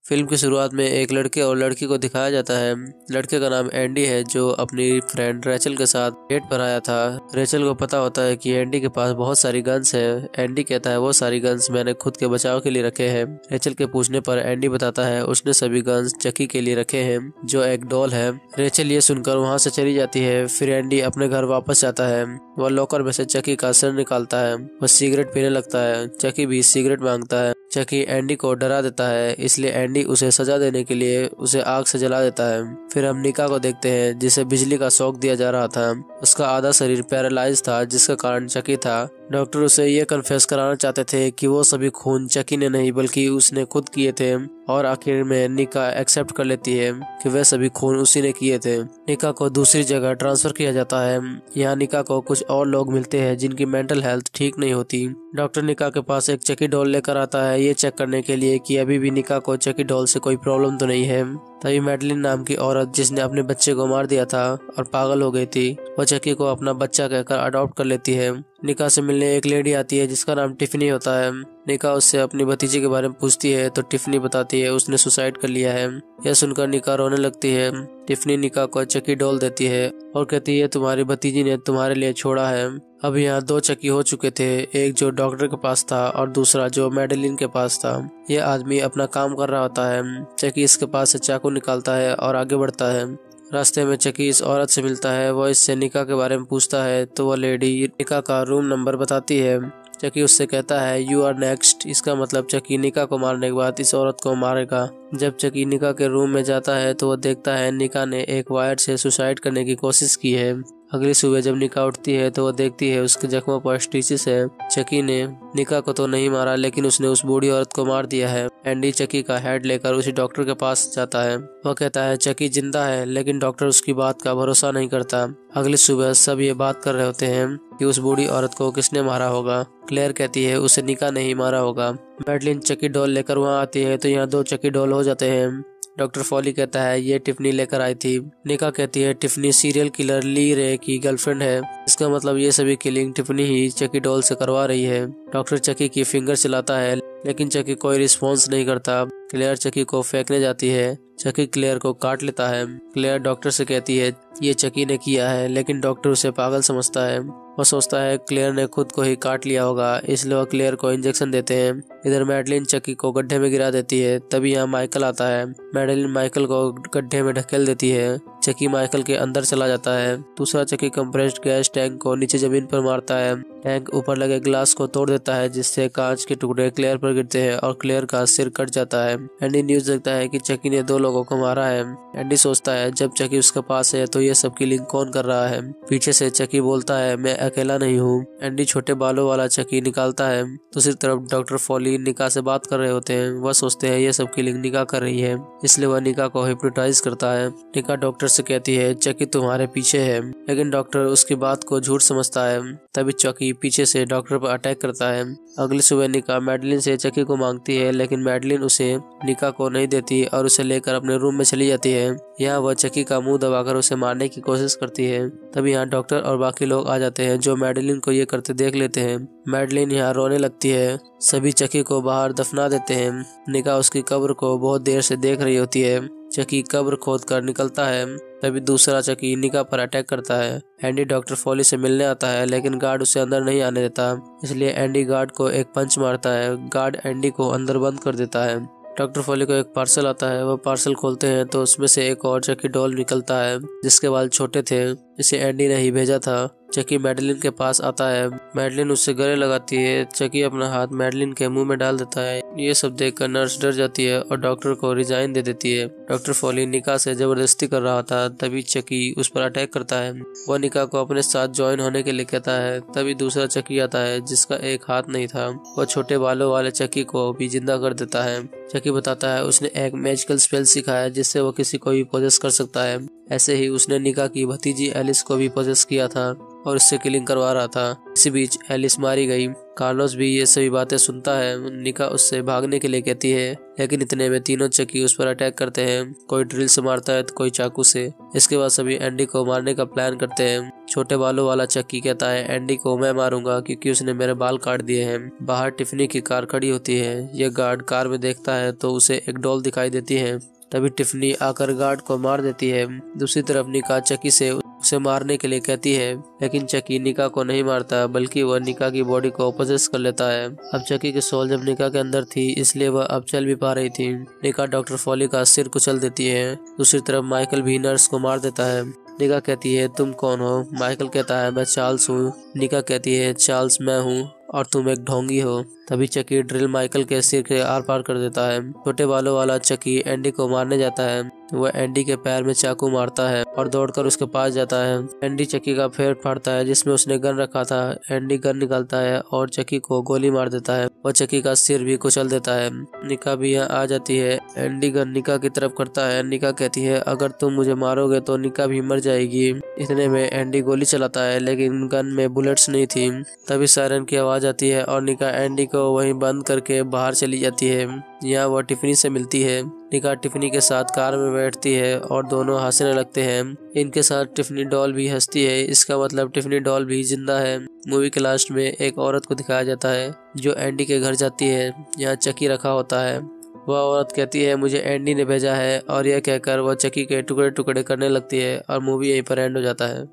Film की शुरुआत में एक लड़के और लड़की को दिखाया जाता है। लड़के का नाम एंडी है जो अपनी फ्रेंड रेचल के साथ डेट पर आया था। रेचल को पता होता है कि एंडी के पास बहुत सारी गन्स है। एंडी कहता है वो सारी गन्स मैंने खुद के बचाव के लिए रखे हैं। रेचल के पूछने पर एंडी बताता है उसने सभी गन्स चकी के लिए रखे हैं जो एक डॉल है। रेचल ये सुनकर वहाँ से चली जाती है। फिर एंडी अपने घर वापस जाता है। वह लॉकर में से चकी का सिर निकालता है। वह सिगरेट पीने लगता है। चकी भी सिगरेट मांगता है। चकी एंडी को डरा देता है, इसलिए एंडी उसे सजा देने के लिए उसे आग से जला देता है। फिर हम निका को देखते हैं जिसे बिजली का शॉक दिया जा रहा था। उसका आधा शरीर पैरालाइज था जिसका कारण चकी था। डॉक्टर उसे ये कन्फेस कराना चाहते थे कि वो सभी खून चकी ने नहीं बल्कि उसने खुद किए थे, और आखिर में निका एक्सेप्ट कर लेती है कि वे सभी खून उसी ने किए थे। निका को दूसरी जगह ट्रांसफर किया जाता है। यहाँ निका को कुछ और लोग मिलते हैं जिनकी मेंटल हेल्थ ठीक नहीं होती। डॉक्टर निका के पास एक चकी डॉल लेकर आता है ये चेक करने के लिए कि अभी भी निका को चकी डॉल से कोई प्रॉब्लम तो नहीं है। तभी मैडलिन नाम की औरत जिसने अपने बच्चे को मार दिया था और पागल हो गई थी, वो चकी को अपना बच्चा कहकर अडॉप्ट कर लेती है। निका से मिलने एक लेडी आती है जिसका नाम टिफनी होता है। निका उससे अपनी भतीजे के बारे में पूछती है तो टिफनी बताती है उसने सुसाइड कर लिया है। यह सुनकर निका रोने लगती है। टिफनी निका को चकी डॉल देती है और कहती है तुम्हारी भतीजी ने तुम्हारे लिए छोड़ा है। अब यहाँ 2 चकी हो चुके थे, एक जो डॉक्टर के पास था और दूसरा जो मैडलिन के पास था। यह आदमी अपना काम कर रहा होता है। चकी इसके पास से चाकू निकालता है और आगे बढ़ता है। रास्ते में चकी इस औरत से मिलता है। वो इससे निका के बारे में पूछता है तो वह लेडी निका का रूम नंबर बताती है। चकी उससे कहता है यू आर नेक्स्ट। इसका मतलब चकी निका को मारने के बाद इस औरत को मारेगा। जब चकी निका के रूम में जाता है तो वह देखता है निका ने एक वायर से सुसाइड करने की कोशिश की है। अगली सुबह जब निका उठती है तो वह देखती है उसके जख्मों पर स्टिचेस है। चकी ने निका को तो नहीं मारा लेकिन उसने उस बूढ़ी औरत को मार दिया है। एंडी चकी का हेड लेकर उसी डॉक्टर के पास जाता है। वह कहता है चकी जिंदा है, लेकिन डॉक्टर उसकी बात का भरोसा नहीं करता। अगली सुबह सब ये बात कर रहे होते हैं कि उस बूढ़ी औरत को किसने मारा होगा। क्लेयर कहती है उसे निका ने ही मारा होगा। मैडलिन चकी डॉल लेकर वहाँ आती है तो यहाँ 2 चकी डॉल हो जाते हैं। डॉक्टर फॉली कहता है ये टिफनी लेकर आई थी। निका कहती है टिफनी सीरियल किलर ली रे की गर्लफ्रेंड है। इसका मतलब ये सभी किलिंग टिफनी ही चकी डॉल से करवा रही है। डॉक्टर चकी की फिंगर चलाता है लेकिन चकी कोई रिस्पॉन्स नहीं करता। क्लेयर चकी को फेंकने जाती है। चकी क्लेयर को काट लेता है। क्लेयर डॉक्टर से कहती है ये चकी ने किया है, लेकिन डॉक्टर उसे पागल समझता है। वह सोचता है क्लेयर ने खुद को ही काट लिया होगा, इसलिए वह क्लेयर को इंजेक्शन देते हैं। इधर मैडलिन चकी को गड्ढे में गिरा देती है। तभी यहाँ माइकल आता है। मैडलिन माइकल को गड्ढे में ढकेल देती है। चकी माइकल के अंदर चला जाता है। दूसरा चकी कंप्रेस्ड गैस टैंक को नीचे जमीन पर मारता है। टैंक ऊपर लगे ग्लास को तोड़ देता है जिससे कांच के टुकड़े क्लेयर पर गिरते हैं और क्लेयर का सिर कट जाता है। एंडी न्यूज देखता है कि चकी ने 2 लोगों को मारा है। एंडी सोचता है जब चकी उसके पास है तो ये सब किलिंग कौन कर रहा है। पीछे से चकी बोलता है मैं अकेला नहीं हूँ। एंडी छोटे बालों वाला चकी निकालता है। दूसरी तरफ डॉक्टर फॉली निका से बात कर रहे होते हैं। वह सोचते हैं ये सब किलिंग निका कर रही है, इसलिए वह निका को हिप्नोटाइज करता है। निका डॉक्टर से कहती है चकी तुम्हारे पीछे है, लेकिन डॉक्टर उसकी बात को झूठ समझता है। तभी चकी पीछे से डॉक्टर पर अटैक करता है। अगली सुबह निका मैडलिन से चकी को मांगती है, लेकिन मैडलिन उसे निका को नहीं देती और उसे लेकर अपने रूम में चली जाती है। यहाँ वह चकी का मुंह दबाकर उसे मारने की कोशिश करती है। तभी यहाँ डॉक्टर और बाकी लोग आ जाते हैं जो मैडलिन को ये करते देख लेते हैं। मैडलिन यहाँ रोने लगती है। सभी चकी को बाहर दफना देते हैं। निका उसकी कब्र को बहुत देर से देख रही होती है। चकी कब्र खोद कर निकलता है। तभी दूसरा चकी निका पर अटैक करता है। एंडी डॉक्टर फॉली से मिलने आता है, लेकिन गार्ड उसे अंदर नहीं आने देता, इसलिए एंडी गार्ड को एक पंच मारता है। गार्ड एंडी को अंदर बंद कर देता है। डॉक्टर फॉली को एक पार्सल आता है। वह पार्सल खोलते हैं तो उसमें से एक और चकी डॉल निकलता है जिसके बाल छोटे थे। इसे एंडी ने ही भेजा था। चकी मैडलिन के पास आता है। मैडलिन उससे गले लगाती है। चकी अपना हाथ मैडलिन के मुंह में डाल देता है। ये सब देखकर नर्स डर जाती है और डॉक्टर को रिजाइन दे देती है। डॉक्टर फॉली निका से जबरदस्ती कर रहा था, तभी चकी उस पर अटैक करता है। वह निका को अपने साथ ज्वाइन होने के लिए कहता है। तभी दूसरा चकी आता है जिसका एक हाथ नहीं था। वह छोटे बालों वाले चकी को भी जिंदा कर देता है। चकी बताता है उसने एक मैजिकल स्पेल सीखा है जिससे वो किसी को भी पोजेस कर सकता है। ऐसे ही उसने निका की भतीजी एलिस को भी पोजेस किया था और उससे किलिंग करवा रहा था। इसी बीच एलिस मारी गई। कार्लोस भी ये सभी बातें सुनता है। निका उससे भागने के लिए कहती है, लेकिन इतने में तीनों चकी उस पर अटैक करते हैं। कोई ड्रिल से मारता है तो कोई चाकू से। इसके बाद सभी एंडी को मारने का प्लान करते हैं। छोटे बालों वाला चक्की कहता है, एंडी को मैं मारूंगा क्योंकि उसने मेरे बाल काट दिए हैं। बाहर टिफनी की कार खड़ी होती है। यह गार्ड कार में देखता है तो उसे एक डॉल दिखाई देती है। तभी टिफनी आकर गार्ड को मार देती है। दूसरी तरफ निका चकी से उसे मारने के लिए कहती है, लेकिन चकी निका को नहीं मारता बल्कि वह निका की बॉडी को पोजेस कर लेता है। अब चकी की सोल जब निका के अंदर थी इसलिए वह अब चल भी पा रही थी। निका डॉक्टर फॉली का सिर कुचल देती है। दूसरी तरफ माइकल भी नर्स को मार देता है। निका कहती है, तुम कौन हो? माइकल कहता है, मैं चार्ल्स हूँ। निका कहती है, चार्ल्स मैं हूँ और तुम एक ढोंगी हो। तभी चकी ड्रिल माइकल के सिर के आर पार कर देता है। छोटे बालों वाला चकी एंडी को मारने जाता है। वह एंडी के पैर में चाकू मारता है और दौड़कर उसके पास जाता है। एंडी चकी का पैर फाड़ता है जिसमें उसने गन रखा था। एंडी गन निकालता है और चकी को गोली मार देता है। वह चकी का सिर भी कुचल देता है। निका भी यहाँ आ जाती है। एंडी गन निका की तरफ करता है। निका कहती है, अगर तुम मुझे मारोगे तो निका भी मर जाएगी। इतने में एंडी गोली चलाता है लेकिन गन में बुलेट्स नहीं थी। तभी सायरन की आवाज आती है और निका एंडी को वहीं बंद करके बाहर चली जाती है। यहाँ वह टिफनी से मिलती है। निका टिफनी के साथ कार में बैठती है और दोनों हंसने लगते हैं। इनके साथ टिफनी डॉल भी हंसती है। इसका मतलब टिफनी डॉल भी जिंदा है। मूवी के लास्ट में एक औरत को दिखाया जाता है जो एंडी के घर जाती है। यहाँ चकी रखा होता है। वह औरत कहती है, मुझे एंडी ने भेजा है, और यह कहकर वह चकी के टुकड़े टुकड़े करने लगती है और मूवी यहीं पर एंड हो जाता है।